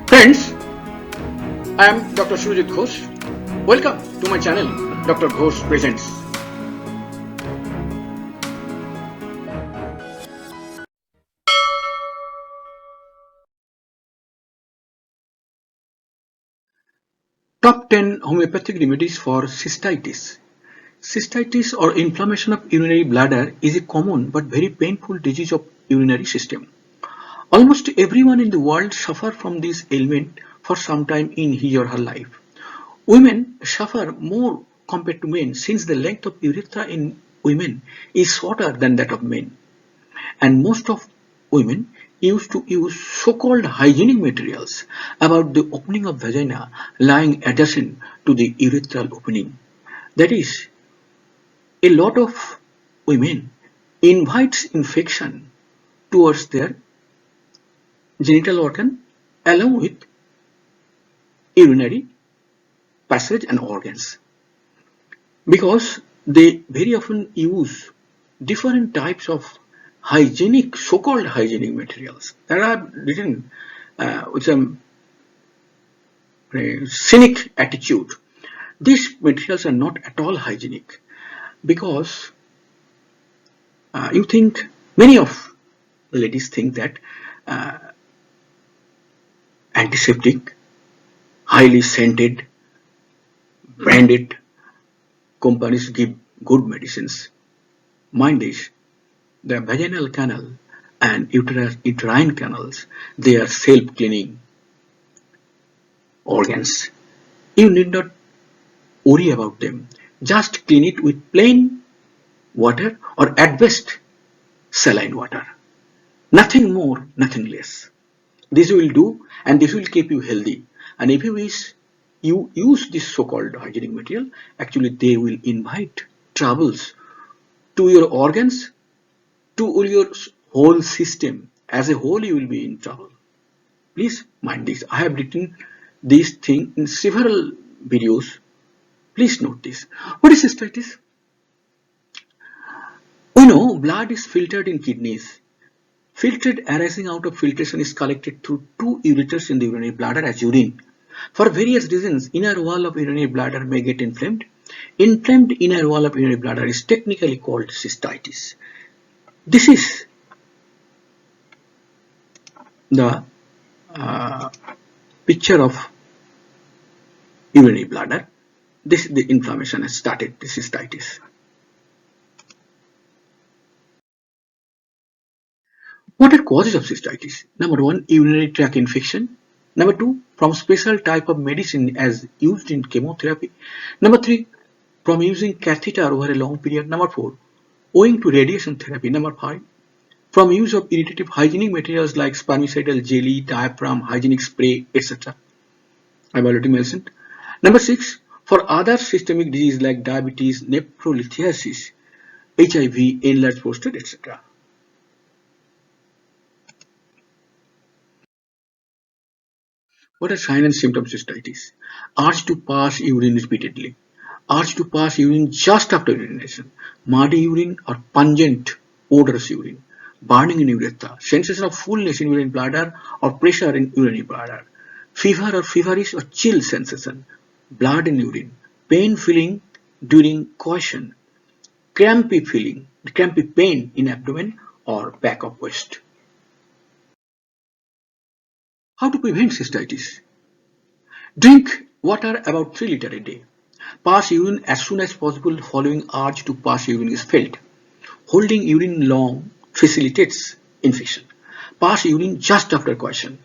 Friends, I am Dr. Surajit Ghosh. Welcome to my channel, Dr. Ghosh Presents. Top 10 homeopathic remedies for cystitis. Cystitis or inflammation of urinary bladder is a common but very painful disease of urinary system. Almost everyone in the world suffers from this ailment for some time in his or her life. Women suffer more compared to men since the length of urethra in women is shorter than that of men. And most of women used to use so-called hygienic materials about the opening of vagina lying adjacent to the urethral opening. That is, a lot of women invites infection towards their genital organ along with urinary passage and organs, because they very often use different types of hygienic, so-called hygienic materials that are written with some cynic attitude. These materials are not at all hygienic because you think, many of the ladies think that antiseptic, highly scented, branded companies give good medicines. Mind this, the vaginal canal and uterine canals, they are self-cleaning organs. You need not worry about them. Just clean it with plain water or at best saline water. Nothing more, nothing less. This will do, and this will keep you healthy. And if you wish, you use this so-called hygienic material, actually they will invite troubles to your organs, to your whole system. As a whole, you will be in trouble. Please mind this. I have written this thing in several videos. Please note this. What is cystitis? We know blood is filtered in kidneys. Filtrate arising out of filtration is collected through two ureters in the urinary bladder as urine. For various reasons, inner wall of urinary bladder may get inflamed. Inflamed inner wall of urinary bladder is technically called cystitis. This is the picture of urinary bladder. This is the inflammation has started, the cystitis. What are causes of cystitis? Number 1, urinary tract infection. Number 2, from special type of medicine as used in chemotherapy. Number 3, from using catheter over a long period. Number 4, owing to radiation therapy. Number 5, from use of irritative hygienic materials like spermicidal jelly, diaphragm, hygienic spray, etc. I've already mentioned. Number 6, for other systemic disease like diabetes, nephrolithiasis, HIV, enlarged prostate, etc. What are signs and symptoms of cystitis? Urge to pass urine repeatedly. Urge to pass urine just after urination. Muddy urine or pungent, odorous urine. Burning in urethra. Sensation of fullness in urinary bladder or pressure in urinary bladder. Fever or feverish or chill sensation. Blood in urine. Pain feeling during coition. Crampy pain in abdomen or back of waist. How to prevent cystitis? Drink water about 3 liters a day. Pass urine as soon as possible following urge to pass urine is felt. Holding urine long facilitates infection. Pass urine just after coition.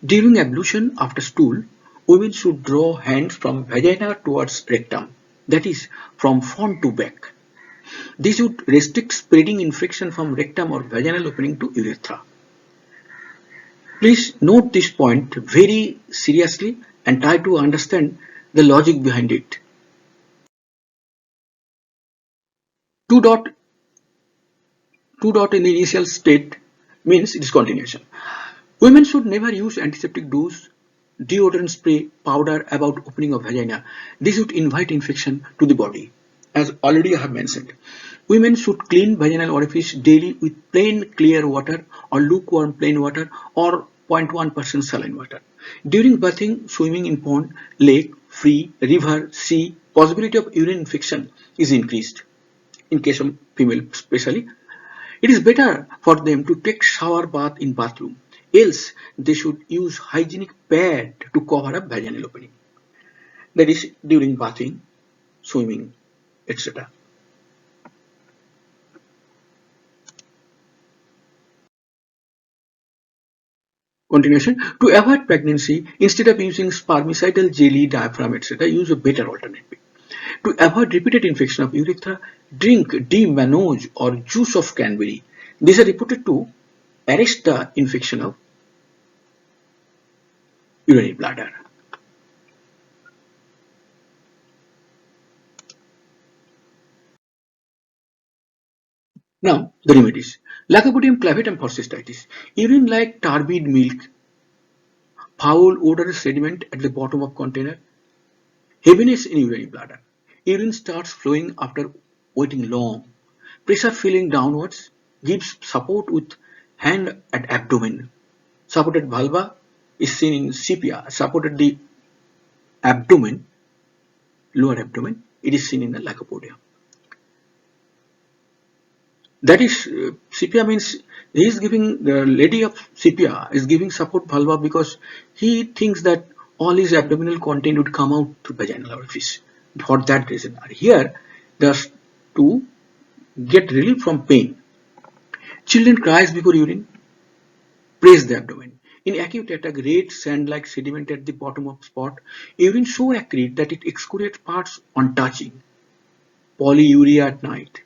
During ablution after stool, women should draw hands from vagina towards rectum, that is, from front to back. This would restrict spreading infection from rectum or vaginal opening to urethra. Please note this point very seriously and try to understand the logic behind it. 2 dot in the initial state means discontinuation. Women should never use antiseptic dose, deodorant spray, powder about opening of vagina. This would invite infection to the body. As already I have mentioned, women should clean vaginal orifice daily with plain clear water or lukewarm plain water or 0.1% saline water. During bathing, swimming in pond, lake, free, river, sea, possibility of urine infection is increased. In case of female especially, it is better for them to take shower bath in bathroom. Else, they should use hygienic pad to cover up vaginal opening. That is during bathing, swimming, etc. Continuation. To avoid pregnancy, instead of using spermicidal jelly, diaphragm, etc., use a better alternative. To avoid repeated infection of urethra, drink D-manose or juice of cranberry. These are reported to arrest the infection of urinary bladder. Now, the remedies. Lycopodium clavatum for cystitis. Urine-like turbid milk, foul odorous sediment at the bottom of container, heaviness in urinary bladder. Urine starts flowing after waiting long. Pressure feeling downwards gives support with hand at abdomen. Supported vulva is seen in sepia. Supported the abdomen, lower abdomen, it is seen in the lycopodium. That is, sepia means he is giving, the lady of sepia is giving support vulva because he thinks that all his abdominal content would come out through vaginal orifice. For that reason, here there's to get relief from pain. Children cries before urine, press the abdomen. In acute attack, red sand-like sediment at the bottom of spot. Urine so acrid that it excoriates parts on touching. Polyuria at night.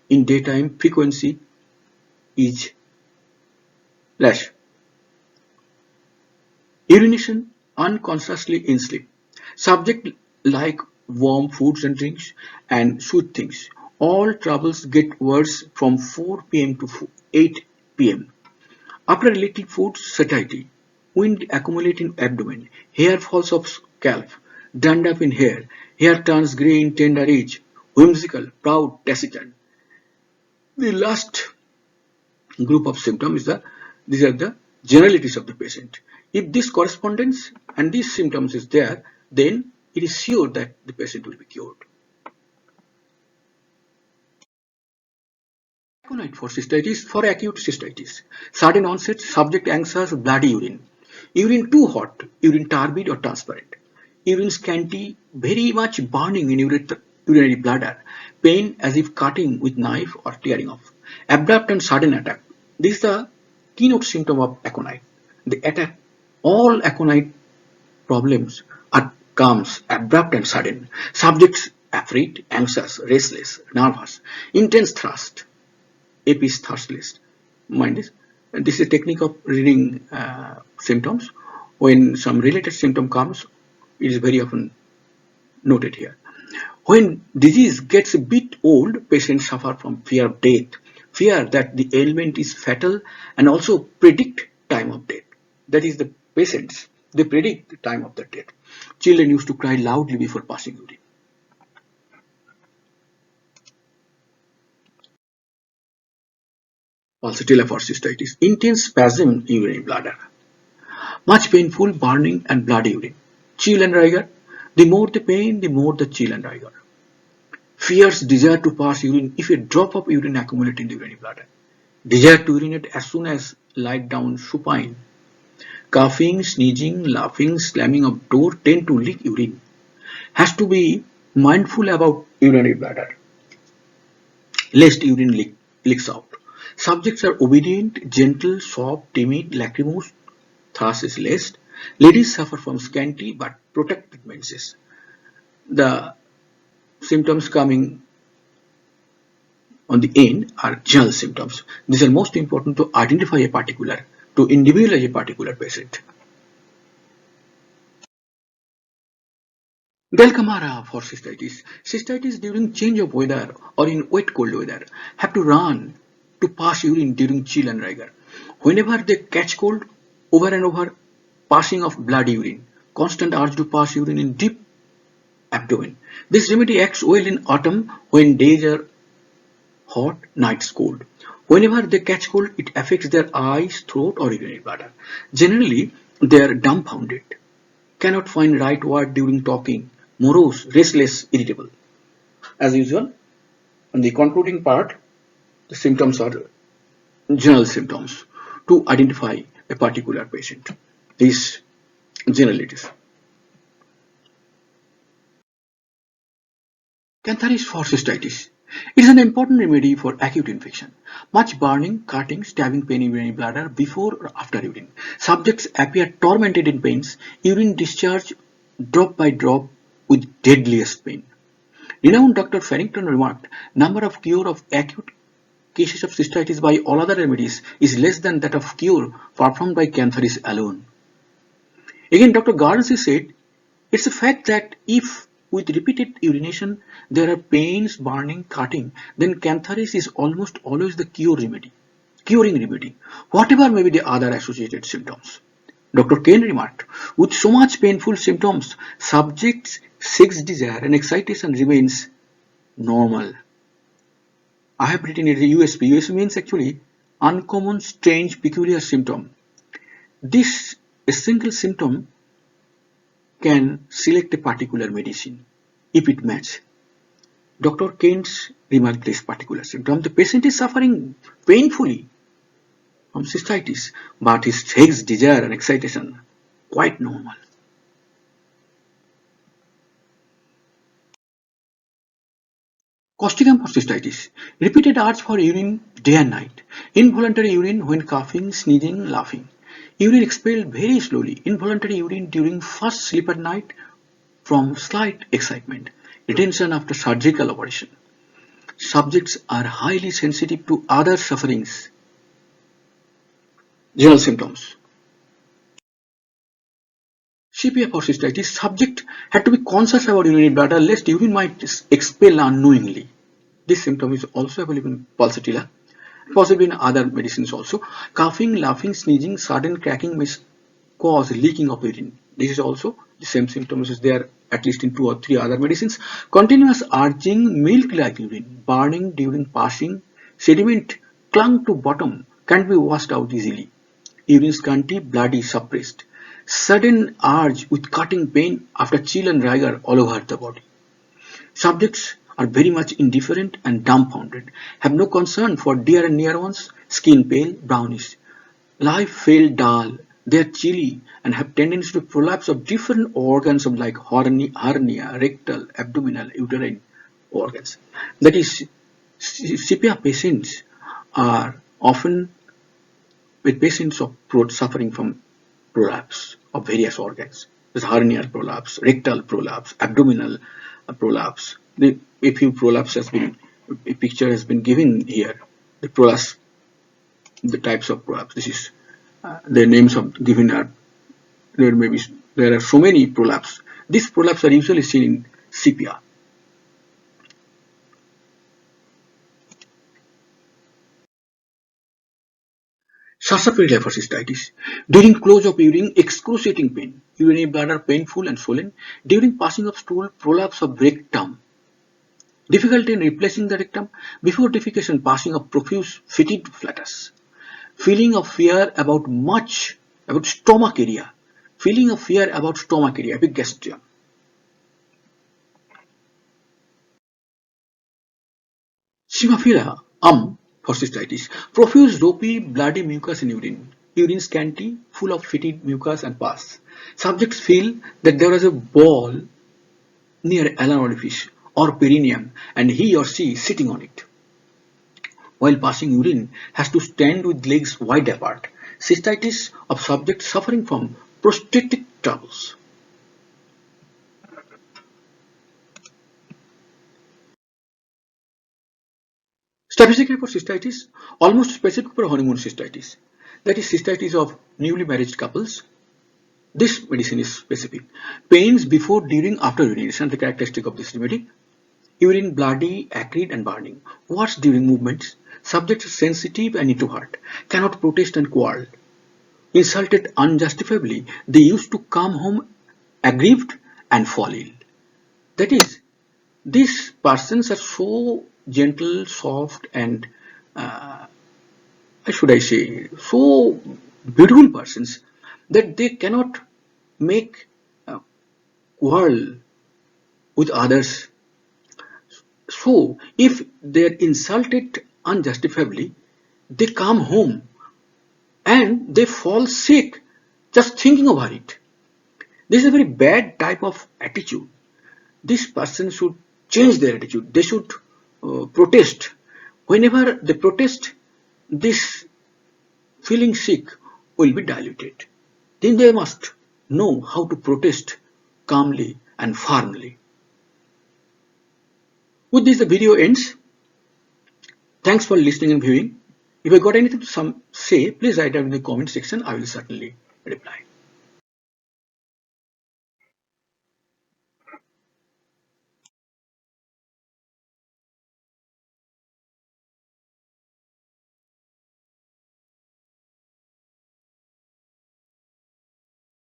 In daytime, frequency is less. Urination unconsciously in sleep. Subject like warm foods and drinks and sweet things. All troubles get worse from 4 p.m. to 8 p.m. After a little food satiety, wind accumulates in abdomen, hair falls off scalp, dandruff in hair turns grey in tender age, whimsical, proud, taciturn. The last group of symptoms is these are the generalities of the patient. If this correspondence and these symptoms is there, then it is sure that the patient will be cured. Aconite for cystitis, for acute cystitis. Sudden onset, subject anxious, bloody urine. Urine too hot, urine turbid or transparent. Urine scanty, very much burning in urinary bladder. Pain as if cutting with knife or tearing off. Abrupt and sudden attack. This is the keynote symptom of aconite. The attack, all aconite problems comes abrupt and sudden. Subjects afraid, anxious, restless, nervous, intense thirst. Apis thirstless. Mind this. And this is a technique of reading symptoms. When some related symptom comes, it is very often noted here. When disease gets a bit old, patients suffer from fear of death, fear that the ailment is fatal, and also predict time of death. That is the patients, they predict the time of the death. Children used to cry loudly before passing urine. Pulsatilla for cystitis, intense spasm in urinary bladder, much painful, burning and bloody urine. Chill and rigor, the more the pain, the more the chill and rigor. Fierce desire to pass urine if a drop of urine accumulates in the urinary bladder. Desire to urinate as soon as lied down supine. Coughing, sneezing, laughing, slamming of door tend to leak urine. Has to be mindful about urinary bladder, lest urine leaks out. Subjects are obedient, gentle, soft, timid, lachrymose. Thirst is less. Ladies suffer from scanty but protected menses. The symptoms coming on the end are general symptoms. These are most important to identify a particular, to individualize a particular patient. Delcamara for cystitis. Cystitis during change of weather or in wet cold weather have to run to pass urine during chill and rigor. Whenever they catch cold, over and over, passing of bloody urine, constant urge to pass urine in deep abdomen. This remedy acts well in autumn when days are hot, nights cold. Whenever they catch cold, it affects their eyes, throat or urinary bladder. Generally, They are dumbfounded, cannot find right word during talking, morose, restless, irritable. As usual, on the concluding part, the symptoms are general symptoms to identify a particular patient. These generalities. Cantharis for cystitis. It is an important remedy for acute infection. Much burning, cutting, stabbing pain in urinary bladder before or after urine. Subjects appear tormented in pains, urine discharge drop by drop with deadliest pain. Renowned Dr. Farrington remarked, number of cure of acute cases of cystitis by all other remedies is less than that of cure performed by Cantharis alone. Again, Dr. Garnsey said, it's a fact that if with repeated urination there are pains, burning, cutting, then Cantharis is almost always the curing remedy, whatever may be the other associated symptoms. Dr. Kent remarked, with so much painful symptoms, subject's sex desire and excitation remains normal. I have written it as USP. USP means actually uncommon, strange, peculiar symptom. This a single symptom can select a particular medicine if it matches. Dr. Kent's remarked this particular symptom. The patient is suffering painfully from cystitis, but his sex desire and excitation quite normal. Causticum for cystitis. Repeated urge for urine day and night. Involuntary urine when coughing, sneezing, laughing. Urine expelled very slowly. Involuntary urine during first sleep at night from slight excitement. Retention after surgical operation. Subjects are highly sensitive to other sufferings. General symptoms. CPR for cystitis. Subject had to be conscious about urinary bladder lest urine might expel unknowingly. This symptom is also available in pulsatilla, possibly in other medicines also. Coughing, laughing, sneezing, sudden cracking may cause leaking of urine. This is also the same symptoms is there at least in 2 or 3 other medicines. Continuous urging, milk-like urine, burning during passing, sediment clung to bottom, can't be washed out easily. Urine scanty, bloody, suppressed. Sudden urge with cutting pain after chill and rigor all over the body. Subjects are very much indifferent and dumbfounded, have no concern for dear and near ones, skin pale, brownish. Life felt dull, they are chilly and have tendency to prolapse of different organs of like hernia, rectal, abdominal, uterine organs. That is, CPR patients are often with patients of suffering from prolapse of various organs. There's hernial prolapse, rectal prolapse, abdominal prolapse. A few prolapse has been, a picture has been given here. The prolapse, the types of prolapse. This is the names of given are there are so many prolapse. These prolapse are usually seen in CPR. Sarsaparilla for cystitis. During close of urine, excruciating pain. Urinary bladder painful and swollen. During passing of stool, prolapse of rectum. Difficulty in replacing the rectum. Before defecation, passing of profuse fetid flatus. Feeling of fear about stomach area. Feeling of fear about stomach area, epigastrium. Haemophila, for cystitis. Profuse ropey, bloody mucus in urine. Urine scanty, full of fetid mucus and pus. Subjects feel that there is a ball near anal orifice or perineum and he or she is sitting on it. While passing urine, has to stand with legs wide apart. Cystitis of subjects suffering from prostatic troubles. Statistically for cystitis, almost specific for honeymoon cystitis. That is cystitis of newly married couples. This medicine is specific. Pains before, during, after urination, the characteristic of this remedy. Urine bloody, acrid and burning. Worse during movements. Subjects are sensitive and introvert. Cannot protest and quarrel. Insulted unjustifiably, they used to come home aggrieved and fall ill. That is, these persons are so gentle, soft and how should I say, so beautiful persons that they cannot make quarrel with others. So if they are insulted unjustifiably, they come home and they fall sick just thinking about it. This is a very bad type of attitude. This person should change their attitude. They should protest. Whenever they protest, this feeling sick will be diluted. Then they must know how to protest calmly and firmly. With this, the video ends. Thanks for listening and viewing. If you got anything to say, please write down in the comment section. I will certainly reply.